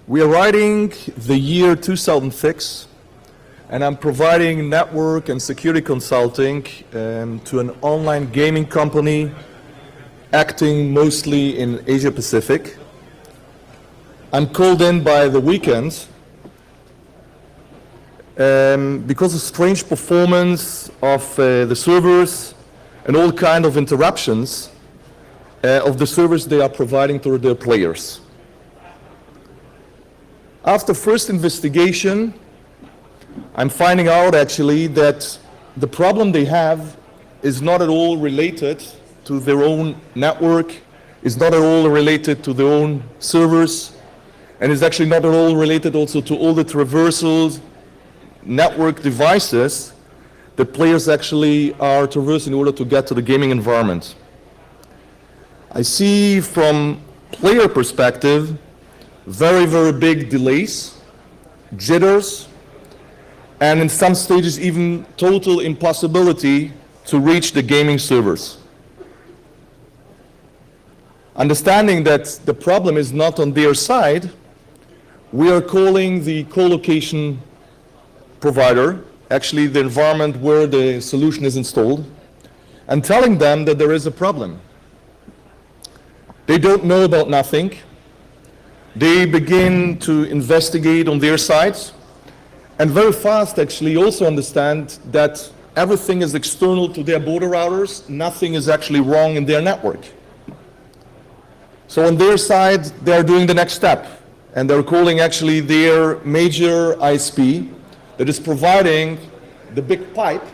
We are writing the year 2006, and I'm providing network and security consulting to an online gaming company acting mostly in Asia Pacific. I'm called in by the weekend because of strange performance of the servers and all kind of interruptions of the service they are providing to their players. After first investigation, I'm finding out actually that the problem they have is not at all related to their own network, is not at all related to their own servers, and is actually not at all related also to all the traversal network devices that players actually are traversing in order to get to the gaming environment. I see from player perspective very, very big delays, jitters, and in some stages even total impossibility to reach the gaming servers. Understanding that the problem is not on their side, we are calling the co-location provider, actually the environment where the solution is installed, and telling them that there is a problem. They don't know about nothing. They begin to investigate on their sides, and very fast actually also understand that everything is external to their border routers, nothing is actually wrong in their network. So on their side, they're doing the next step, and they're calling actually their major ISP that is providing the big pipe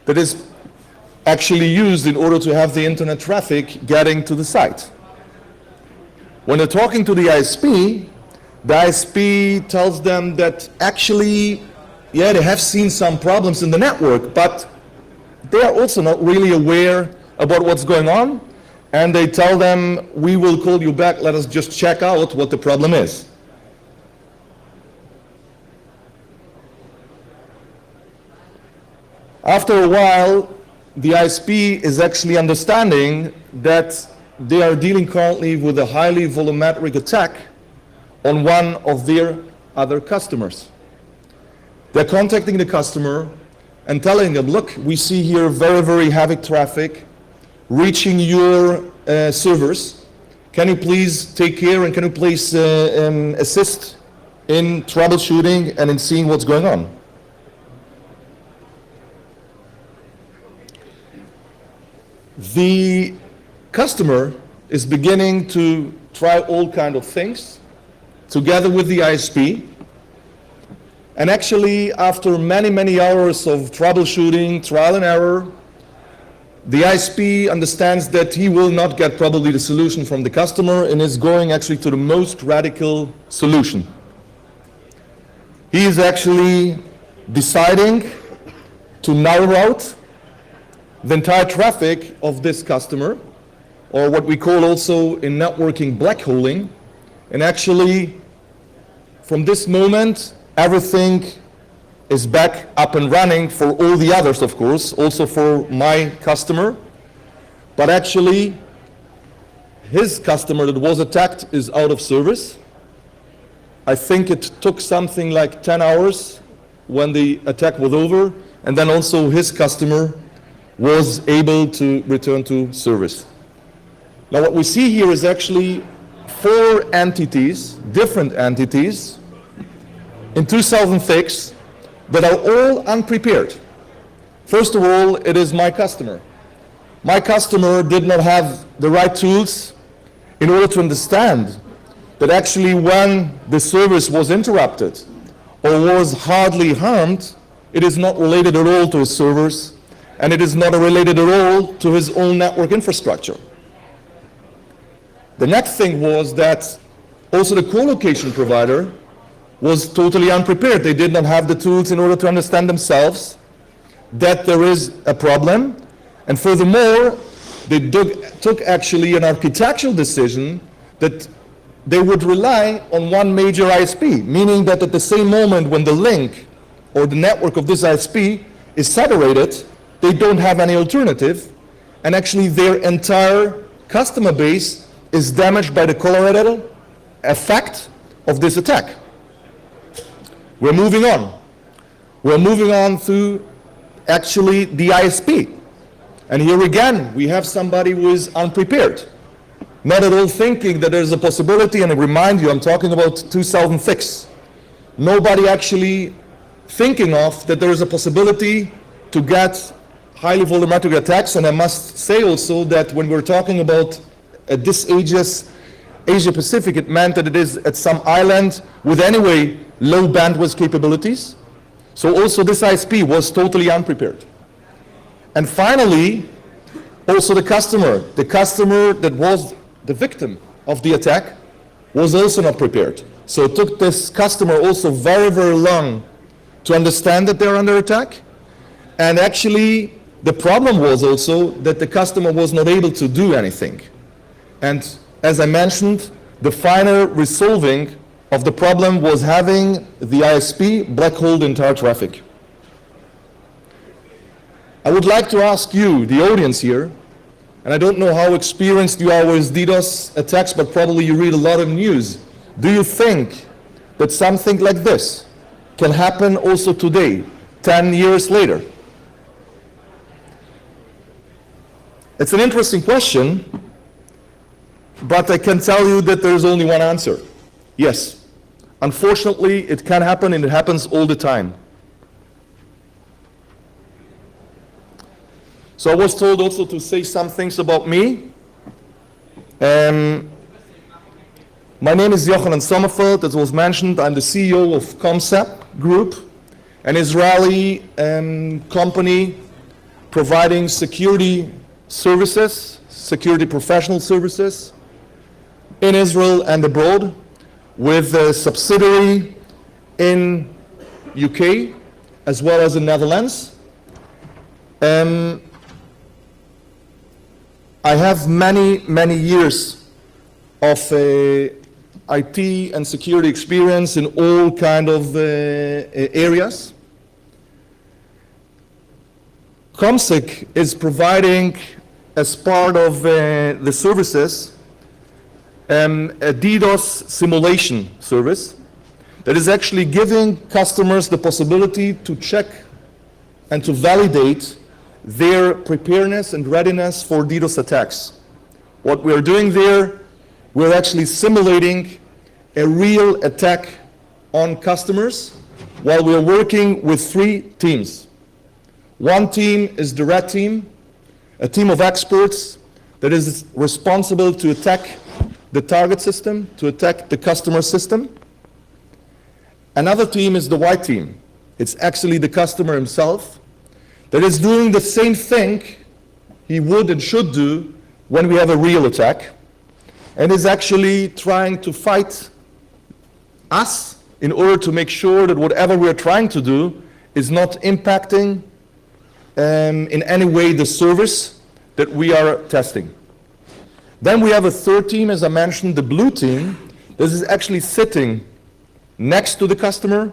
that is actually used in order to have the internet traffic getting to the site. When they're talking to the ISP tells them that actually, yeah, they have seen some problems in the network, but they are also not really aware about what's going on, and they tell them, we will call you back, let us just check out what the problem is. After a while, the ISP is actually understanding that they are dealing currently with a highly volumetric attack on one of their other customers. They're contacting the customer and telling them, look, we see here very, very heavy traffic reaching your servers. Can you please take care and can you please assist in troubleshooting and in seeing what's going on? The customer is beginning to try all kinds of things together with the ISP, and actually after many, many hours of troubleshooting, trial and error, the ISP understands that he will not get probably the solution from the customer and is going actually to the most radical solution. He is actually deciding to narrow out the entire traffic of this customer, or what we call also in networking black holing, and actually from this moment everything is back up and running for all the others, of course, also for my customer, but actually his customer that was attacked is out of service. I think it took something like 10 hours when the attack was over, and then also his customer was able to return to service. Now what we see here is actually 4 entities, different entities, in 2006 that are all unprepared. First of all, it is my customer. My customer did not have the right tools in order to understand that actually when the service was interrupted or was hardly harmed, it is not related at all to his servers, and it is not related at all to his own network infrastructure. The next thing was that also the co-location provider was totally unprepared. They did not have the tools in order to understand themselves that there is a problem, and furthermore, they took actually an architectural decision that they would rely on one major ISP, meaning that at the same moment when the link or the network of this ISP is separated, they don't have any alternative, and actually their entire customer base is damaged by the collateral effect of this attack. We're moving on. We're moving on to actually the ISP. And here again, we have somebody who is unprepared. Not at all thinking that there's a possibility, and I remind you, I'm talking about 2006. Nobody actually thinking of that there is a possibility to get highly volumetric attacks. And I must say also that when we're talking about this Asia Pacific, it meant that it is at some island with anyway low bandwidth capabilities. So also this ISP was totally unprepared. And finally, also the customer that was the victim of the attack was also not prepared. So it took this customer also very, very long to understand that they're under attack. And actually, the problem was also that the customer was not able to do anything. And as I mentioned, the final resolving of the problem was having the ISP black hole the entire traffic. I would like to ask you, the audience here, and I don't know how experienced you are with DDoS attacks, but probably you read a lot of news. Do you think that something like this can happen also today, 10 years later? It's an interesting question, but I can tell you that there's only one answer. Yes. Unfortunately, it can happen, and it happens all the time. So I was told also to say some things about me. My name is Jochanan Sommerfeld, as was mentioned. I'm the CEO of Comsep Group, an Israeli company providing security services, security professional services in Israel and abroad, with a subsidiary in UK as well as in Netherlands. I have many years of IT and security experience in all kind of areas. Comsec is providing, as part of the services, a DDoS simulation service that is actually giving customers the possibility to check and to validate their preparedness and readiness for DDoS attacks. What we're doing there, we're actually simulating a real attack on customers while we're working with 3 teams. One team is the red team, a team of experts that is responsible to attack the target system, to attack the customer system. Another team is the white team. It's actually the customer himself that is doing the same thing he would and should do when we have a real attack, and is actually trying to fight us in order to make sure that whatever we're trying to do is not impacting in any way the service that we are testing. Then we have a third team, as I mentioned, the blue team. This is actually sitting next to the customer,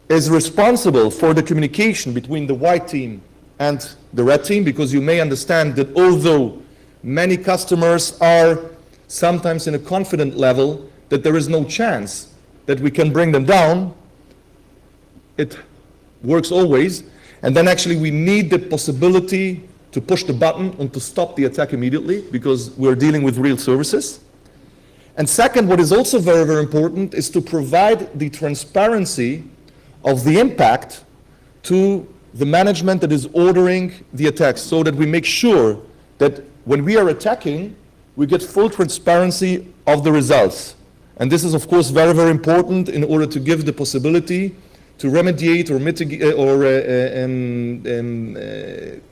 is responsible for the communication between the white team and the red team, because you may understand that although many customers are sometimes in a confident level that there is no chance that we can bring them down, it works always. And then actually we need the possibility to push the button and to stop the attack immediately, because we're dealing with real services. And second, what is also very, very important is to provide the transparency of the impact to the management that is ordering the attacks, so that we make sure that when we are attacking, we get full transparency of the results. And this is, of course, very, very important in order to give the possibility to remediate or mitigate or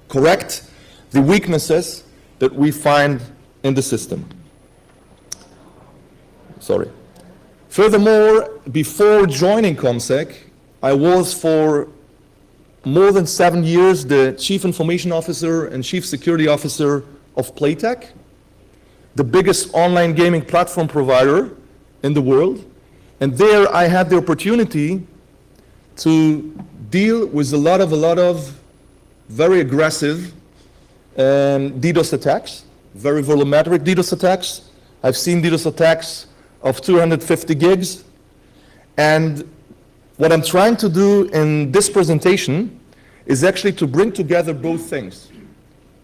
correct the weaknesses that we find in the system. Sorry. Furthermore, before joining Comsec, I was for more than 7 years the Chief Information Officer and Chief Security Officer of Playtech, the biggest online gaming platform provider in the world. And there I had the opportunity to deal with a lot of very aggressive DDoS attacks, very volumetric DDoS attacks. I've seen DDoS attacks of 250 gigs, And what I'm trying to do in this presentation is actually to bring together both things.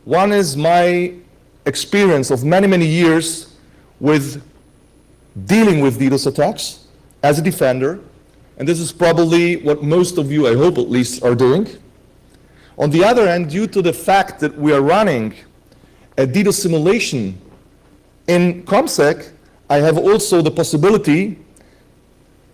One is my experience of many, many years with dealing with DDoS attacks as a defender, and this is probably what most of you, I hope at least, are doing. On the other hand, due to the fact that we are running a DDoS simulation in ComSec, I have also the possibility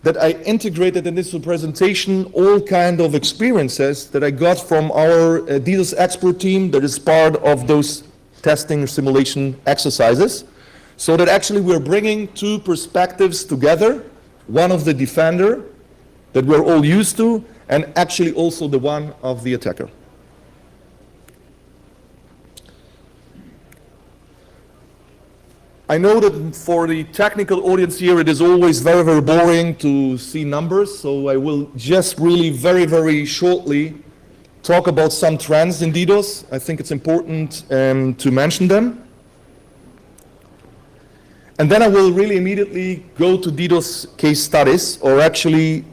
that I integrated in this presentation all kind of experiences that I got from our DDoS expert team that is part of those testing simulation exercises, so that actually we're bringing two perspectives together, one of the defender that we're all used to, and actually also the one of the attacker. I know that for the technical audience here, it is always very, very boring to see numbers, so I will just really very, very shortly talk about some trends in DDoS. I think it's important to mention them. And then I will really immediately go to DDoS case studies, or actually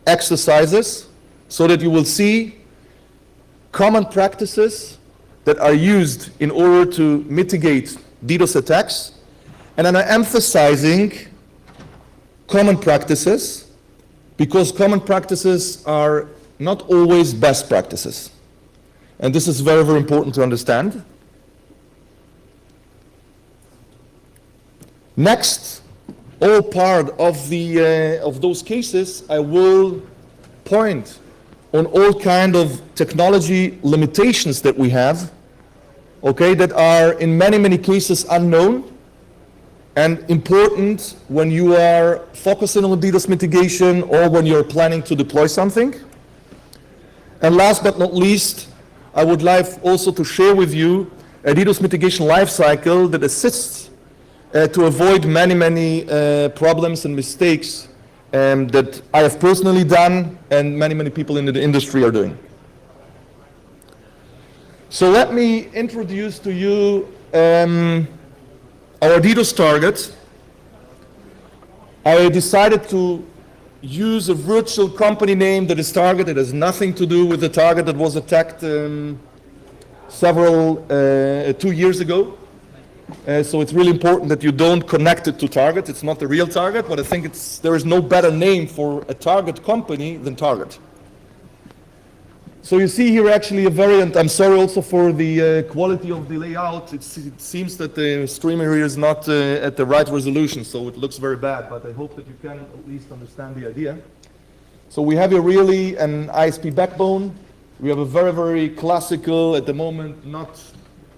exercises, so that you will see common practices that are used in order to mitigate DDoS attacks. And then I'm emphasizing common practices, because common practices are not always best practices. And this is very, very important to understand. Next, all part of those cases, I will point on all kind of technology limitations that we have, okay, that are in many, many cases unknown, and important when you are focusing on DDoS mitigation or when you're planning to deploy something. And last but not least, I would like also to share with you a DDoS mitigation lifecycle that assists to avoid many, many problems and mistakes that I have personally done and many, many people in the industry are doing. So let me introduce to you our DDoS target. I decided to use a virtual company name that is target. It has nothing to do with the target that was attacked 2 years ago. So it's really important that you don't connect it to target. It's not the real target, but I think there is no better name for a target company than target. So you see here actually a variant. I'm sorry also for the quality of the layout. It seems that the streamer here is not at the right resolution, so it looks very bad, but I hope that you can at least understand the idea. So we have here really an ISP backbone. We have a very, very classical, at the moment, not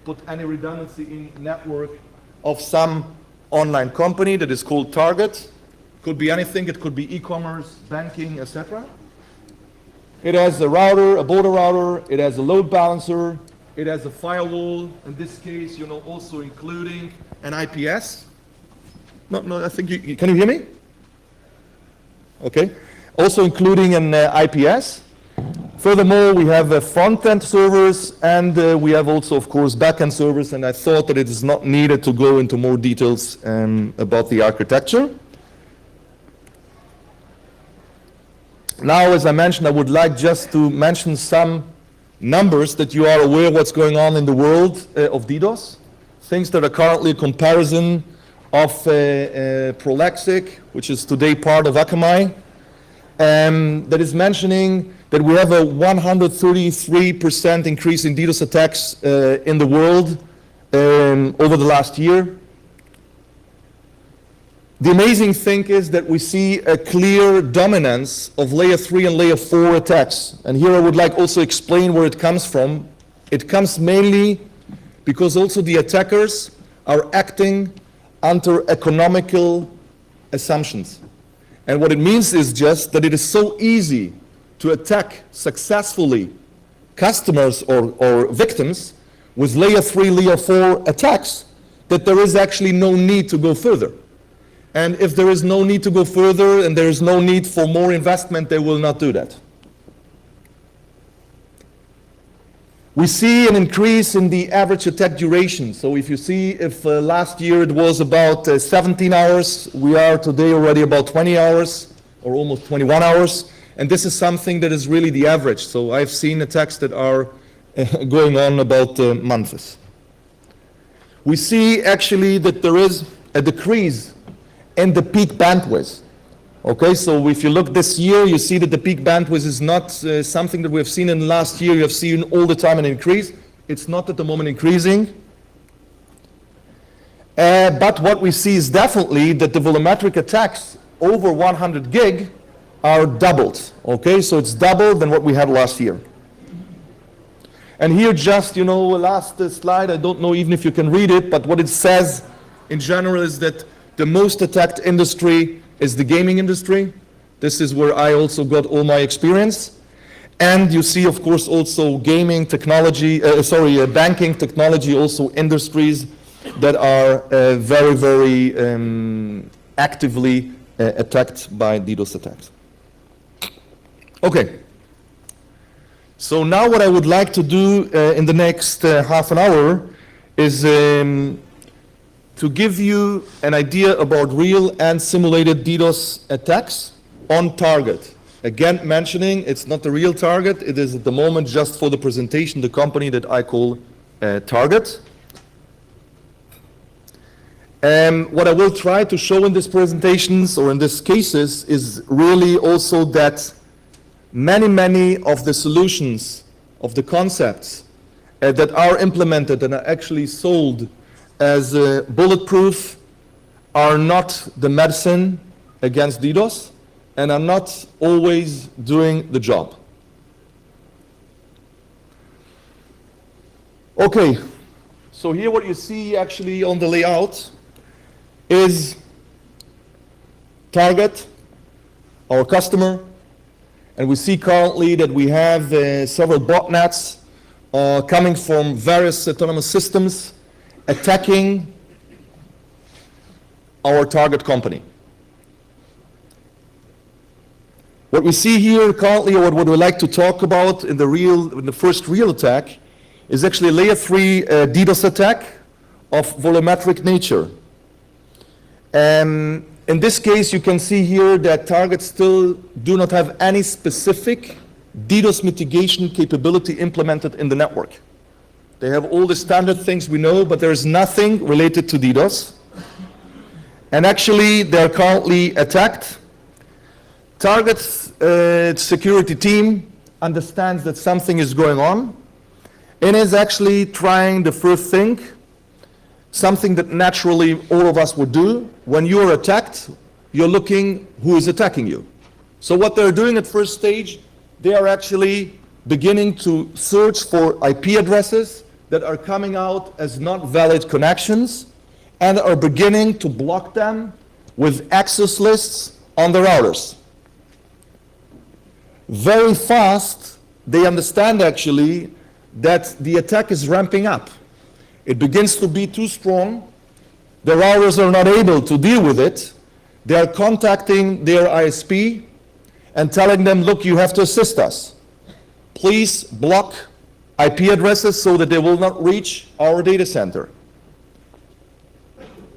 put any redundancy in network of some online company that is called target. Could be anything. It could be e-commerce, banking, etc. It has a router, a border router, it has a load balancer, it has a firewall, in this case, also including an IPS. No, I think can you hear me? Okay. Also including an IPS. Furthermore, we have front-end servers, and we have also, of course, back-end servers, and I thought that it is not needed to go into more details about the architecture. Now, as I mentioned, I would like just to mention some numbers that you are aware what's going on in the world of DDoS. Things that are currently a comparison of Prolexic, which is today part of Akamai, that is mentioning that we have a 133% increase in DDoS attacks in the world over the last year. The amazing thing is that we see a clear dominance of layer 3 and layer 4 attacks. And here I would like also explain where it comes from. It comes mainly because also the attackers are acting under economical assumptions. And what it means is just that it is so easy to attack successfully customers or victims with layer 3, layer 4 attacks that there is actually no need to go further. And if there is no need to go further and there is no need for more investment, they will not do that. We see an increase in the average attack duration. So if you see, if last year it was about 17 hours, we are today already about 20 hours. or almost 21 hours. And this is something that is really the average. So I've seen attacks that are going on about months. We see actually that there is a decrease in the peak bandwidth. Okay, so if you look this year, you see that the peak bandwidth is not something that we have seen in the last year. You have seen all the time an increase. It's not at the moment increasing. But what we see is definitely that the volumetric attacks over 100 gig are doubled. Okay, so it's doubled than what we had last year. And here just, last slide, I don't know even if you can read it, but what it says in general is that the most attacked industry is the gaming industry. This is where I also got all my experience. And you see, of course, also gaming technology, banking technology, also industries that are very, very actively attacked by DDoS attacks. Okay. So now what I would like to do in the next half an hour is to give you an idea about real and simulated DDoS attacks on target. Again, mentioning it's not the real target. It is at the moment just for the presentation, the company that I call Target. What I will try to show in these presentations or in these cases is really also that many of the solutions, of the concepts that are implemented and are actually sold as bulletproof are not the medicine against DDoS and are not always doing the job. Okay, so here what you see actually on the layout is Target, our customer, and we see currently that we have several botnets coming from various autonomous systems attacking our target company. What we see here currently, or what we like to talk about in the first real attack, is actually a layer 3 DDoS attack of volumetric nature. In this case, you can see here that targets still do not have any specific DDoS mitigation capability implemented in the network. They have all the standard things we know, but there is nothing related to DDoS. And actually, they're currently attacked. Target's security team understands that something is going on and is actually trying the first thing, something that naturally all of us would do. When you're attacked, you're looking who is attacking you. So what they're doing at first stage, they are actually beginning to search for IP addresses that are coming out as not valid connections and are beginning to block them with access lists on the routers. Very fast, they understand actually that the attack is ramping up. It begins to be too strong. The routers are not able to deal with it. They are contacting their ISP and telling them, look, you have to assist us. Please block IP addresses so that they will not reach our data center.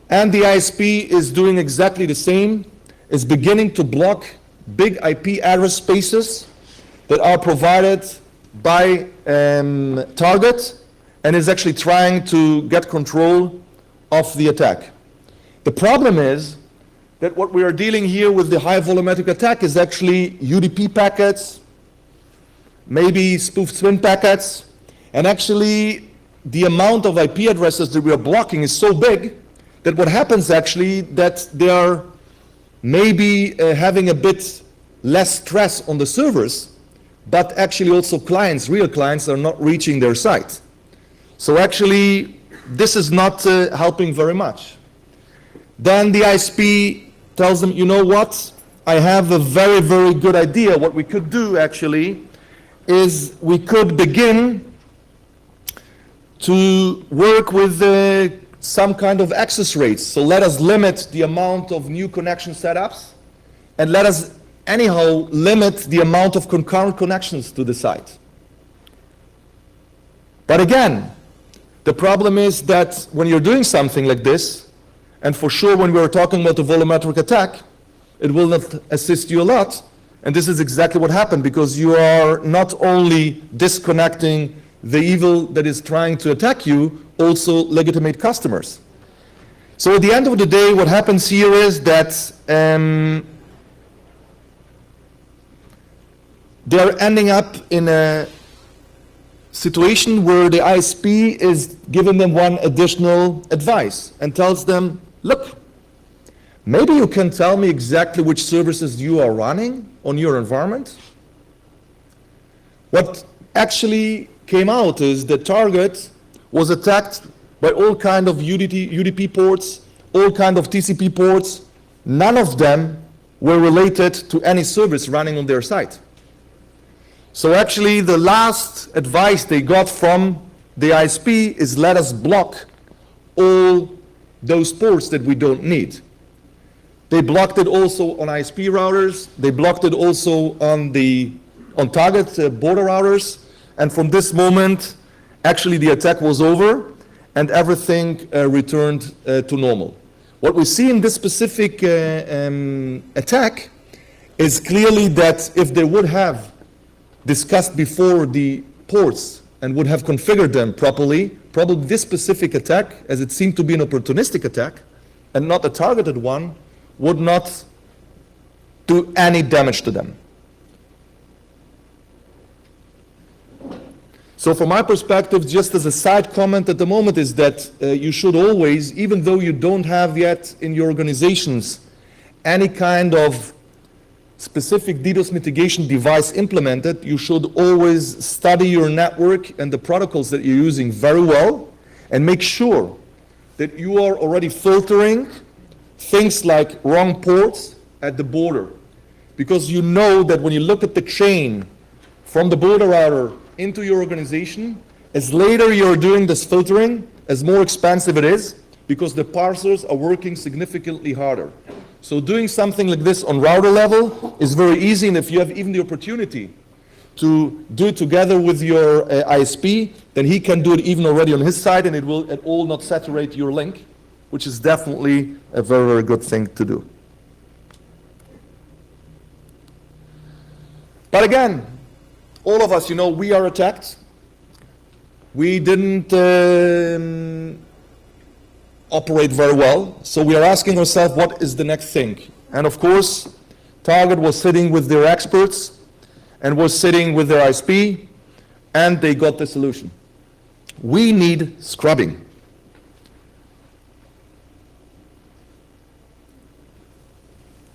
And the ISP is doing exactly the same, is beginning to block big IP address spaces that are provided by Target, and is actually trying to get control of the attack. The problem is that what we are dealing here with the high volumetric attack is actually UDP packets, maybe spoofed SWIN packets, and actually the amount of IP addresses that we are blocking is so big that what happens actually that they are maybe having a bit less stress on the servers, but actually also clients, real clients, are not reaching their site. So actually, this is not helping very much. Then the ISP tells them, you know what? I have a very, very good idea. What we could do actually is we could begin to work with some kind of access rates. So let us limit the amount of new connection setups, and let us anyhow limit the amount of concurrent connections to the site. But again, the problem is that when you're doing something like this, and for sure when we're talking about a volumetric attack, it will not assist you a lot. And this is exactly what happened, because you are not only disconnecting the evil that is trying to attack you, also legitimate customers. So at the end of the day, what happens here is that they are ending up in a situation where the ISP is giving them one additional advice and tells them, look, maybe you can tell me exactly which services you are running on your environment. What actually came out is the target was attacked by all kind of UDP ports, all kind of TCP ports. None of them were related to any service running on their site. So actually the last advice they got from the ISP is, let us block all those ports that we don't need. They blocked it also on ISP routers. They blocked it also on target border routers. And from this moment, actually the attack was over and everything returned to normal. What we see in this specific attack is clearly that if they would have discussed before the ports and would have configured them properly, probably this specific attack, as it seemed to be an opportunistic attack and not a targeted one, would not do any damage to them. So from my perspective, just as a side comment at the moment, is that you should always, even though you don't have yet in your organizations any kind of specific DDoS mitigation device implemented, you should always study your network and the protocols that you're using very well and make sure that you are already filtering things like wrong ports at the border. Because you know that when you look at the chain from the border router into your organization, as later you're doing this filtering, as more expensive it is, because the parsers are working significantly harder. So doing something like this on router level is very easy, and if you have even the opportunity to do it together with your ISP, then he can do it even already on his side, and it will at all not saturate your link, which is definitely a very, very good thing to do. But again, all of us, we are attacked. We didn't operate very well, so we are asking ourselves, what is the next thing? And of course, Target was sitting with their experts and was sitting with their ISP, and they got the solution. We need scrubbing.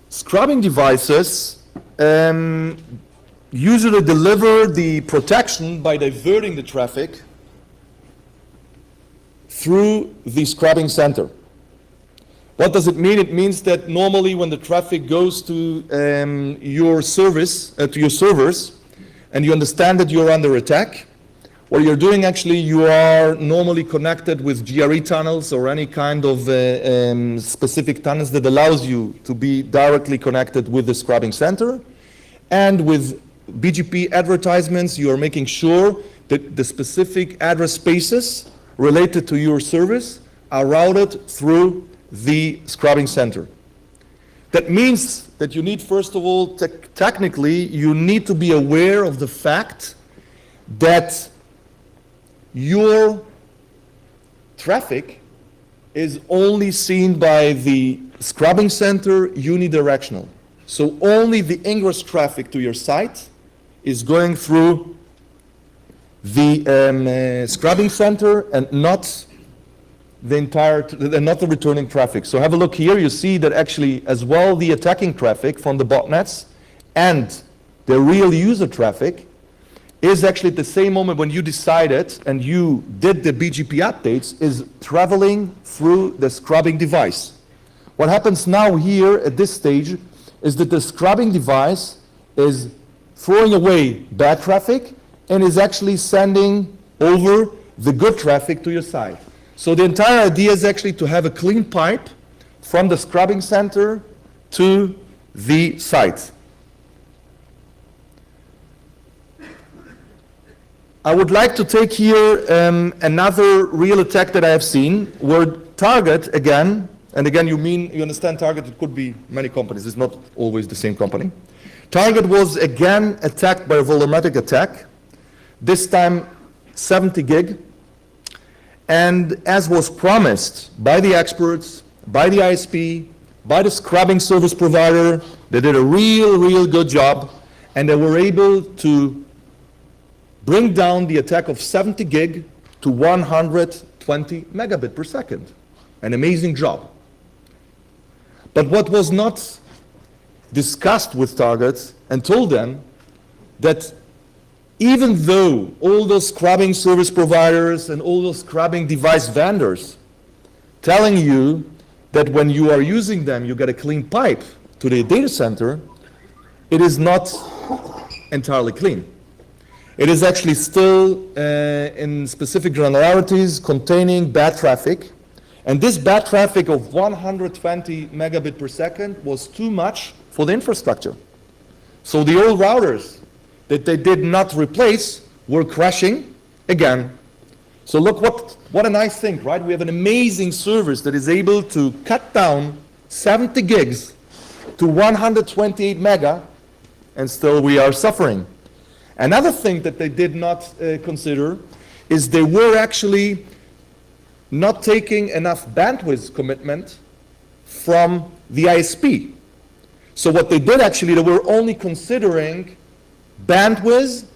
Scrubbing devices usually deliver the protection by diverting the traffic through the scrubbing center. What does it mean? It means that normally when the traffic goes to your service, to your servers, and you understand that you're under attack, what you're doing actually, you are normally connected with GRE tunnels or any kind of specific tunnels that allows you to be directly connected with the scrubbing center. And with BGP advertisements, you are making sure that the specific address spaces related to your service are routed through the scrubbing center. That means that you need, first of all, technically, you need to be aware of the fact that your traffic is only seen by the scrubbing center unidirectional. So only the ingress traffic to your site is going through the scrubbing center and not the returning traffic. So have a look here. You see that actually as well the attacking traffic from the botnets and the real user traffic is actually at the same moment when you decided and you did the BGP updates is traveling through the scrubbing device. What happens now here at this stage is that the scrubbing device is throwing away bad traffic and is actually sending over the good traffic to your site. So the entire idea is actually to have a clean pipe from the scrubbing center to the site. I would like to take here another real attack that I have seen, where Target, again, And again, you understand Target, it could be many companies, it's not always the same company. Target was again attacked by a volumetric attack, this time 70 gig. And as was promised by the experts, by the ISP, by the scrubbing service provider, they did a real good job, and they were able to bring down the attack of 70 gig to 120 megabit per second. An amazing job. But what was not discussed with Target and told them that even though all those scrubbing service providers and all those scrubbing device vendors telling you that when you are using them, you get a clean pipe to the data center, it is not entirely clean. It is actually still in specific granularities containing bad traffic. And this bad traffic of 120 megabit per second was too much for the infrastructure. So the old routers that they did not replace were crashing again. So look what a nice thing, right? We have an amazing service that is able to cut down 70 gigs to 128 mega, and still we are suffering. Another thing that they did not consider is they were actually not taking enough bandwidth commitment from the ISP. So what they did actually, they were only considering bandwidth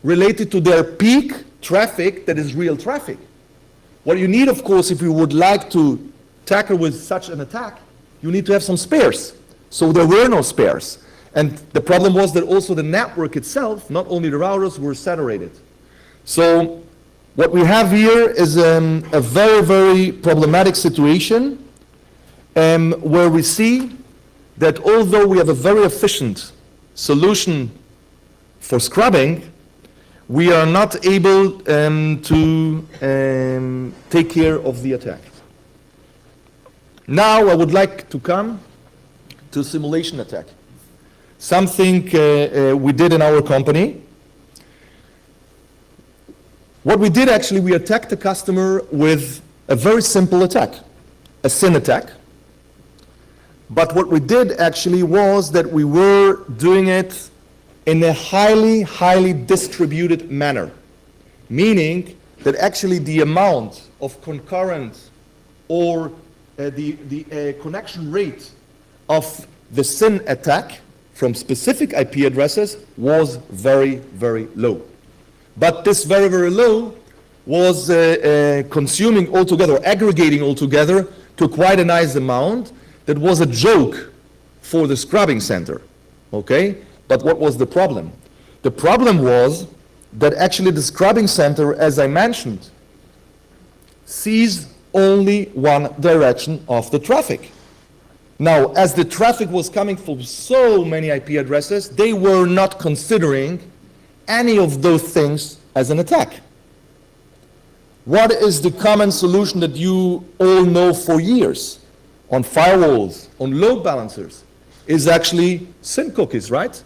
related to their peak traffic that is real traffic. What you need, of course, if you would like to tackle with such an attack, you need to have some spares. So there were no spares. And the problem was that also the network itself, not only the routers, were saturated. So what we have here is a very problematic situation where we see that although we have a very efficient solution for scrubbing, we are not able to take care of the attack. Now I would like to come to simulation attack. Something we did in our company. What we did actually, we attacked the customer with a very simple attack, a SYN attack. But what we did actually was that we were doing it in a highly distributed manner, meaning that actually the amount of concurrent or the connection rate of the SYN attack from specific IP addresses was very low. But this very low was consuming altogether, aggregating altogether to quite a nice amount that was a joke for the scrubbing center, okay? But what was the problem? The problem was that actually the scrubbing center, as I mentioned, sees only one direction of the traffic. Now, as the traffic was coming from so many IP addresses, they were not considering any of those things as an attack. What is the common solution that you all know for years on firewalls, on load balancers, is actually SYN cookies, right?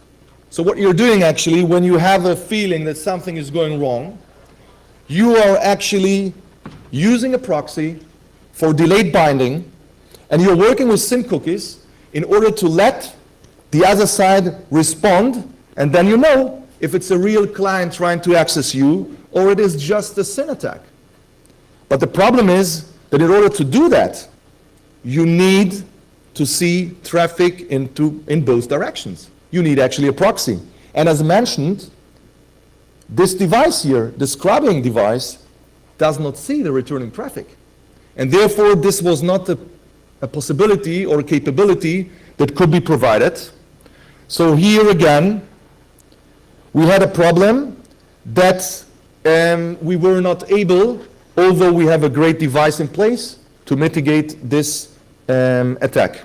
So what you're doing actually when you have a feeling that something is going wrong, you are actually using a proxy for delayed binding, and you're working with SYN cookies in order to let the other side respond, and then you know if it's a real client trying to access you or it is just a SYN attack. But the problem is that in order to do that, you need to see traffic in both directions. You need actually a proxy. And as mentioned, this device here, the scrubbing device, does not see the returning traffic. And therefore, this was not a possibility or a capability that could be provided. So here again, we had a problem that we were not able, although we have a great device in place, to mitigate this attack.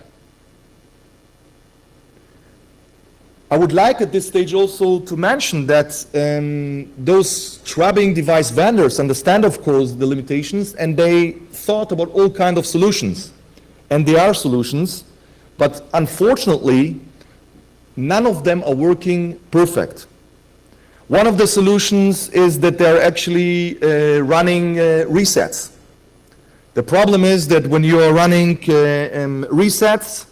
I would like at this stage also to mention that those scrubbing device vendors understand, of course, the limitations, and they thought about all kinds of solutions. And there are solutions, but unfortunately, none of them are working perfect. One of the solutions is that they're actually running resets. The problem is that when you are running resets,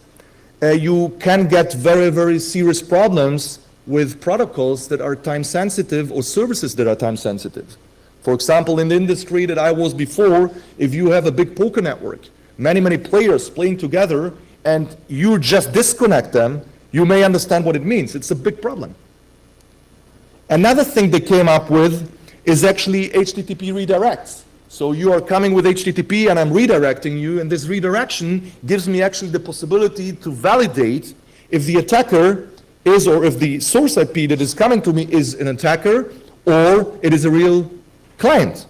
you can get very, very serious problems with protocols that are time sensitive or services that are time sensitive. For example, in the industry that I was before, if you have a big poker network, many, many players playing together, and you just disconnect them, you may understand what it means. It's a big problem. Another thing they came up with is actually HTTP redirects. So you are coming with HTTP and I'm redirecting you, and this redirection gives me actually the possibility to validate if the attacker is, or if the source IP that is coming to me is an attacker or it is a real client.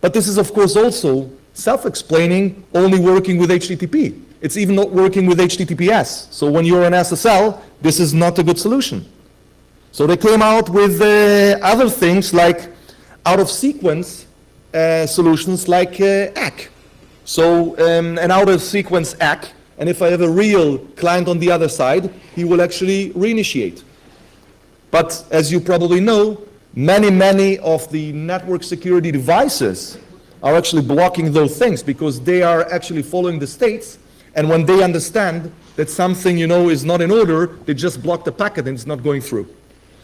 But this is of course also self-explaining, only working with HTTP. It's even not working with HTTPS. So when you're an SSL, this is not a good solution. So they came out with other things like out-of-sequence solutions like ACK. So an out-of-sequence ACK, and if I have a real client on the other side, he will actually reinitiate. But as you probably know, many of the network security devices are actually blocking those things because they are actually following the states, and when they understand that something, is not in order, they just block the packet and it's not going through.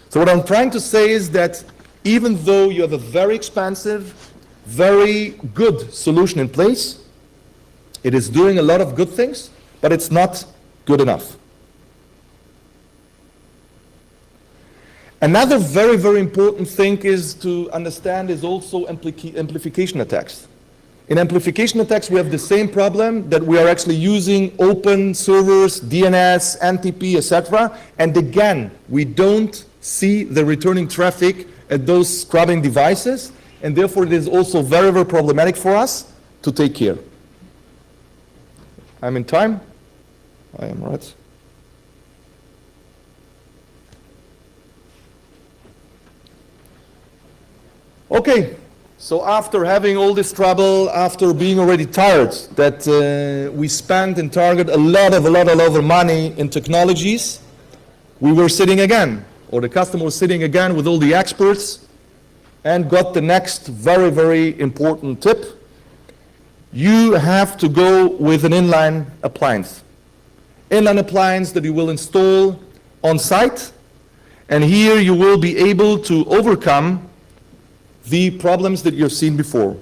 So what I'm trying to say is that even though you have a very expensive, very good solution in place, it is doing a lot of good things, but it's not good enough. Another very, very important thing is to understand is also amplification attacks. In amplification attacks, we have the same problem that we are actually using open servers, DNS, NTP, etc. And again, we don't see the returning traffic at those scrubbing devices, and therefore it is also very, very problematic for us to take care. I'm in time? I am, right? Okay, so after having all this trouble, after being already tired that we spent in Target a lot of money in technologies, we were sitting again, or the customer was sitting again with all the experts, and got the next very, very important tip. You have to go with an inline appliance. Inline appliance that you will install on site, and here you will be able to overcome the problems that you've seen before.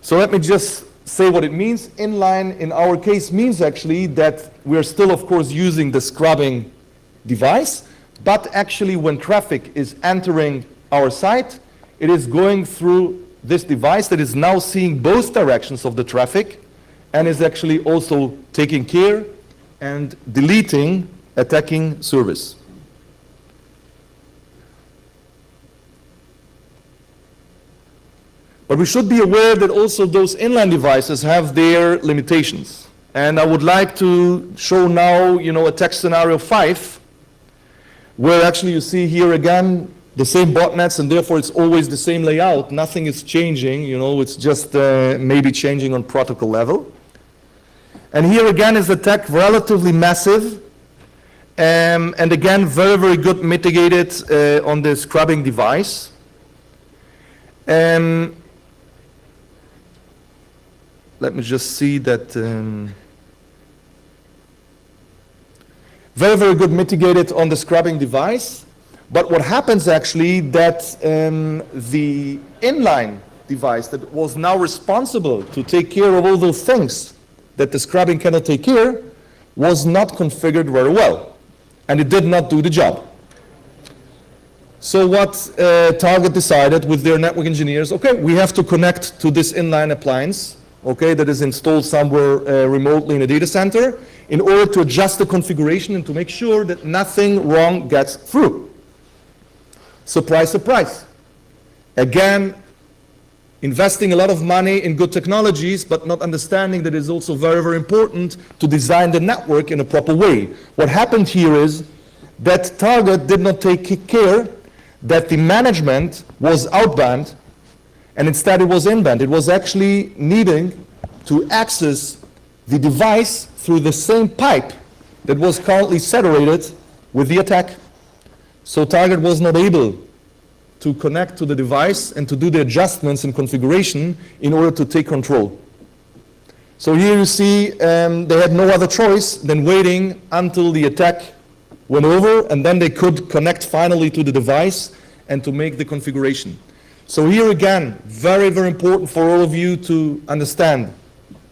So let me just say what it means. Inline in our case means actually that we're still of course using the scrubbing device, but actually when traffic is entering our site, it is going through this device that is now seeing both directions of the traffic and is actually also taking care and deleting attacking service. But we should be aware that also those inline devices have their limitations. And I would like to show now, attack scenario 5, where actually you see here again the same botnets, and therefore it's always the same layout. Nothing is changing, it's just maybe changing on protocol level. And here again is attack relatively massive, and again very, very good mitigated on the scrubbing device. Let me just see that. Very, very good mitigated on the scrubbing device. But what happens actually that the inline device that was now responsible to take care of all those things that the scrubbing cannot take care was not configured very well, and it did not do the job. So what Target decided with their network engineers, okay, we have to connect to this inline appliance, okay, that is installed somewhere remotely in a data center in order to adjust the configuration and to make sure that nothing wrong gets through. Surprise, surprise. Again, investing a lot of money in good technologies, but not understanding that it's also very, very important to design the network in a proper way. What happened here is that Target did not take care that the management was outbound, and instead it was inbound. It was actually needing to access the device through the same pipe that was currently saturated with the attack. So Target was not able to connect to the device and to do the adjustments and configuration in order to take control. So here you see they had no other choice than waiting until the attack went over, and then they could connect finally to the device and to make the configuration. So here again, very, very important for all of you to understand.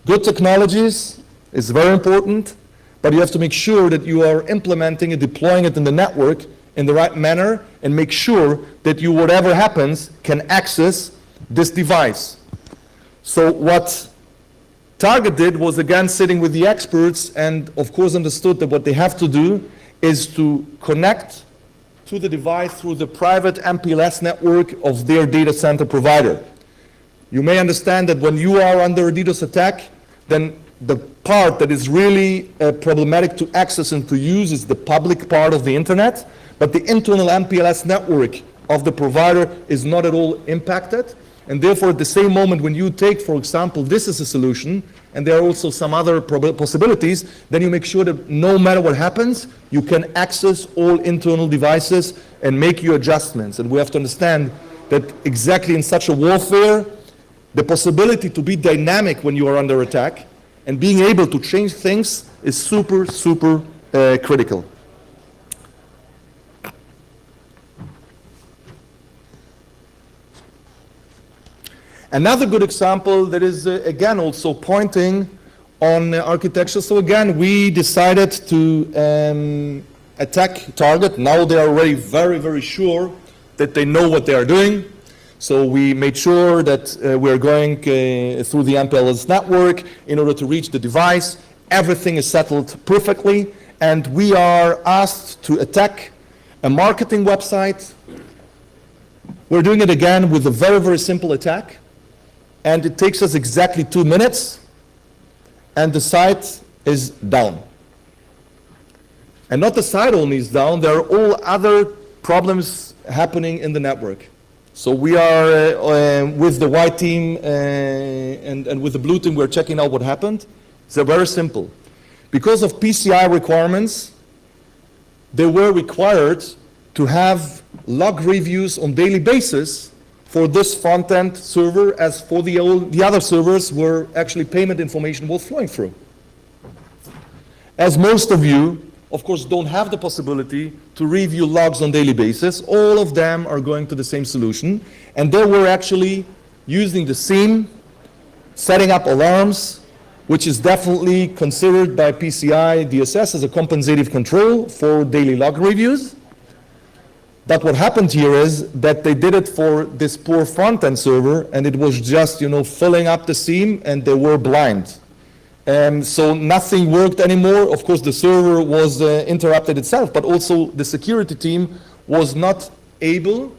Good technologies is very important, but you have to make sure that you are implementing and deploying it in the network in the right manner, and make sure that you, whatever happens, can access this device. So what Target did was again sitting with the experts and of course understood that what they have to do is to connect to the device through the private MPLS network of their data center provider. You may understand that when you are under a DDoS attack, then the part that is really problematic to access and to use is the public part of the internet, but the internal MPLS network of the provider is not at all impacted. And therefore, at the same moment when you take, for example, this as a solution, and there are also some other possibilities, then you make sure that no matter what happens, you can access all internal devices and make your adjustments. And we have to understand that exactly in such a warfare, the possibility to be dynamic when you are under attack and being able to change things is super, super critical. Another good example that is, again, also pointing on architecture. So again, we decided to attack Target. Now they are already very, very sure that they know what they are doing. So we made sure that we are going through the MPLS network in order to reach the device. Everything is settled perfectly. And we are asked to attack a marketing website. We're doing it again with a very, very simple attack. And it takes us exactly 2 minutes, and the site is down. And not the site only is down, there are all other problems happening in the network. So we are, with the white team and with the blue team, we're checking out what happened. It's very simple. Because of PCI requirements, they were required to have log reviews on daily basis for this front-end server, as for the other servers where actually payment information was flowing through. As most of you, of course, don't have the possibility to review logs on daily basis, all of them are going to the same solution, and they were actually using the SIEM, setting up alarms, which is definitely considered by PCI DSS as a compensative control for daily log reviews. But what happened here is that they did it for this poor front-end server, and it was just, filling up the SIEM, and they were blind. So nothing worked anymore. Of course, the server was interrupted itself, but also the security team was not able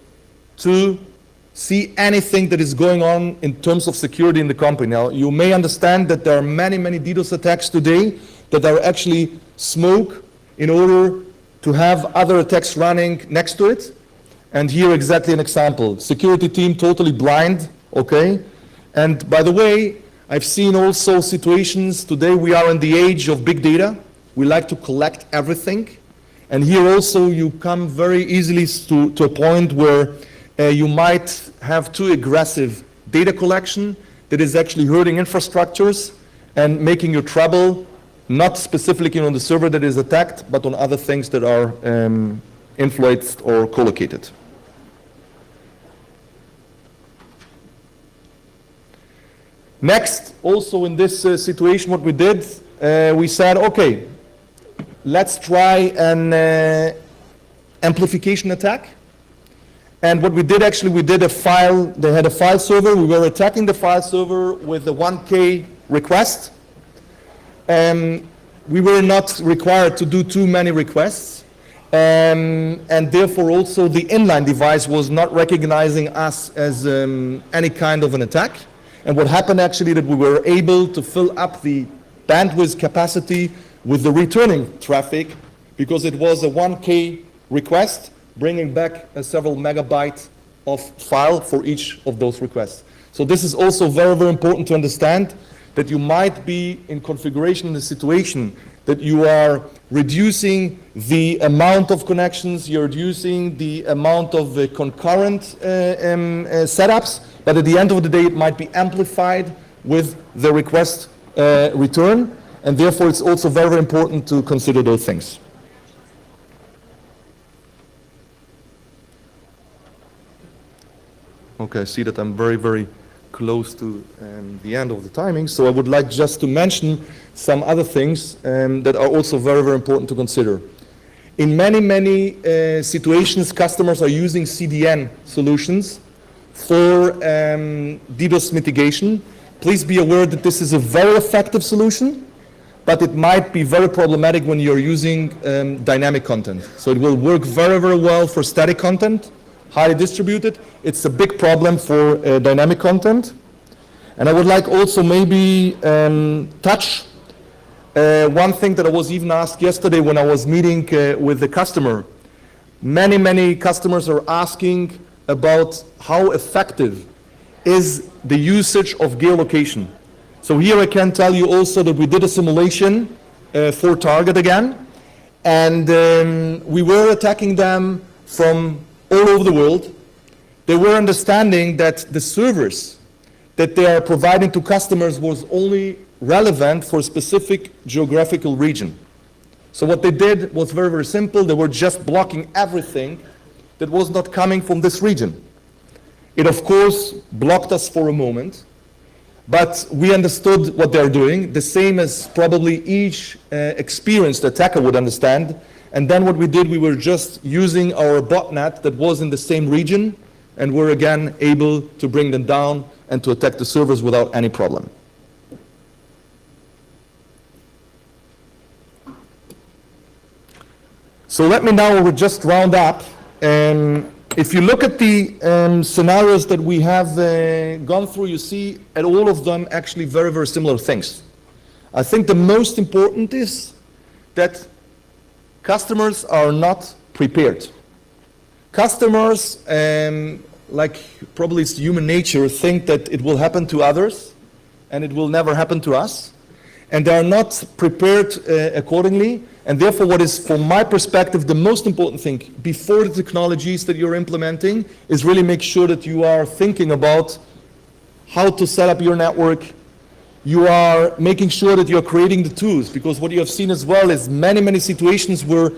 to see anything that is going on in terms of security in the company. Now, you may understand that there are many, many DDoS attacks today that are actually smoke in order to have other attacks running next to it. And here exactly an example. Security team totally blind, okay? And by the way, I've seen also situations, today we are in the age of big data. We like to collect everything. And here also you come very easily to a point where you might have too aggressive data collection that is actually hurting infrastructures and making you trouble, not specifically on the server that is attacked, but on other things that are influenced or collocated. Next, also in this situation, what we did, we said, okay, let's try an amplification attack. And what we did actually, we did a file, they had a file server, we were attacking the file server with a 1K request. We were not required to do too many requests, and therefore also the inline device was not recognizing us as any kind of an attack. And what happened actually that we were able to fill up the bandwidth capacity with the returning traffic, because it was a 1K request, bringing back several megabytes of file for each of those requests. So this is also very, very important to understand, that you might be in configuration in a situation that you are reducing the amount of connections, you're reducing the amount of concurrent setups, but at the end of the day, it might be amplified with the request return, and therefore it's also very, very important to consider those things. Okay, I see that I'm very, very close to the end of the timing, so I would like just to mention some other things that are also very, very important to consider. In many, many situations, customers are using CDN solutions for DDoS mitigation. Please be aware that this is a very effective solution, but it might be very problematic when you're using dynamic content. So it will work very, very well for static content, highly distributed. It's a big problem for dynamic content. And I would like also maybe touch one thing that I was even asked yesterday when I was meeting with the customer. Many, many customers are asking about how effective is the usage of geolocation. So here I can tell you also that we did a simulation for Target again, and we were attacking them from all over the world. They were understanding that the servers that they are providing to customers was only relevant for a specific geographical region. So what they did was very, very simple. They were just blocking everything that was not coming from this region. It, of course, blocked us for a moment, but we understood what they're doing, the same as probably each experienced attacker would understand. And then what we did, we were just using our botnet that was in the same region, and we're again able to bring them down and to attack the servers without any problem. So let me now just round up. If you look at the scenarios that we have gone through, you see at all of them actually very, very similar things. I think the most important is that customers are not prepared. Customers, like probably it's human nature, think that it will happen to others and it will never happen to us. And they are not prepared accordingly. And therefore, what is, from my perspective, the most important thing before the technologies that you're implementing is really make sure that you are thinking about how to set up your network. You are making sure that you're creating the tools, because what you have seen as well is many, many situations where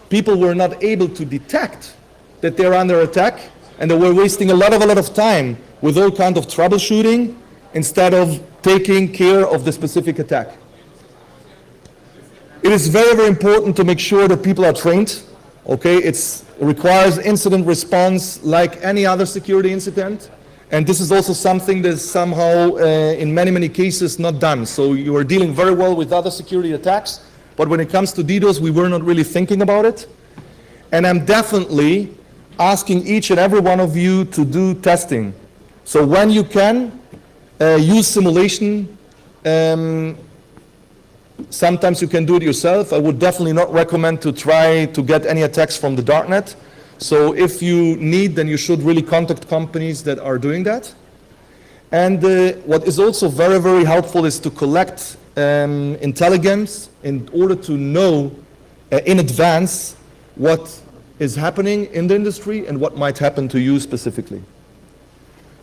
people were not able to detect that they're under attack, and they were wasting a lot of time with all kinds of troubleshooting instead of taking care of the specific attack. It is very, very important to make sure that people are trained. Okay, it requires incident response like any other security incident. And this is also something that is somehow, in many, many cases, not done. So you are dealing very well with other security attacks, but when it comes to DDoS, we were not really thinking about it. And I'm definitely asking each and every one of you to do testing. So when you can, use simulation. Sometimes you can do it yourself. I would definitely not recommend to try to get any attacks from the darknet. So if you need, then you should really contact companies that are doing that. And what is also very, very helpful is to collect intelligence in order to know in advance what is happening in the industry and what might happen to you specifically.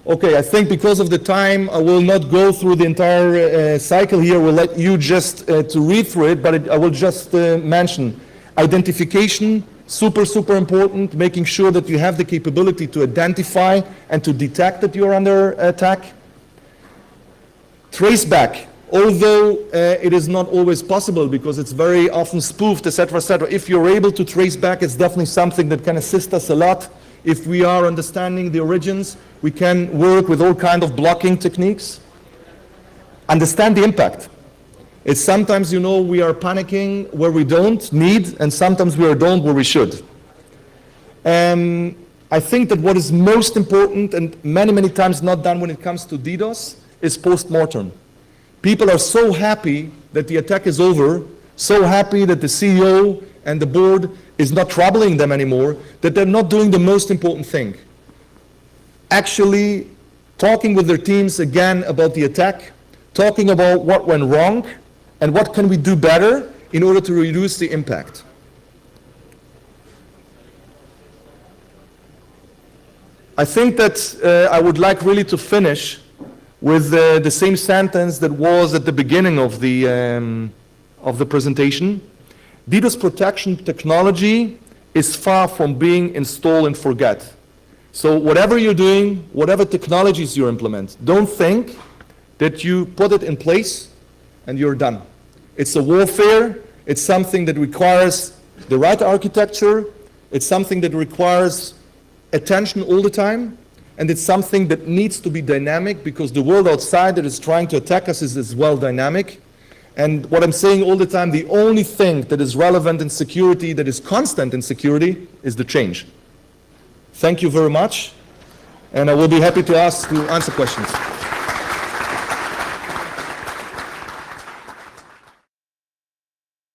Okay, I think because of the time, I will not go through the entire cycle here. We'll let you just to read through it, but I will just mention identification, super, super important, making sure that you have the capability to identify and to detect that you're under attack. Traceback, although it is not always possible because it's very often spoofed, etc., etc. If you're able to trace back, it's definitely something that can assist us a lot. If we are understanding the origins, we can work with all kinds of blocking techniques. Understand the impact. It's sometimes, you know, we are panicking where we don't need, and sometimes we don't where we should. I think that what is most important, and many, many times not done when it comes to DDoS, is post-mortem. People are so happy that the attack is over, so happy that the CEO and the board is not troubling them anymore, that they're not doing the most important thing. Actually talking with their teams again about the attack, talking about what went wrong and what can we do better, in order to reduce the impact. I think that I would like really to finish with the same sentence that was at the beginning of the presentation. DDoS protection technology is far from being install and forget. So whatever you're doing, whatever technologies you implement, don't think that you put it in place and you're done. It's a warfare. It's something that requires the right architecture. It's something that requires attention all the time. And it's something that needs to be dynamic because the world outside that is trying to attack us is as well dynamic. And what I'm saying all the time, the only thing that is relevant in security, that is constant in security, is the change. Thank you very much. And I will be happy to answer questions.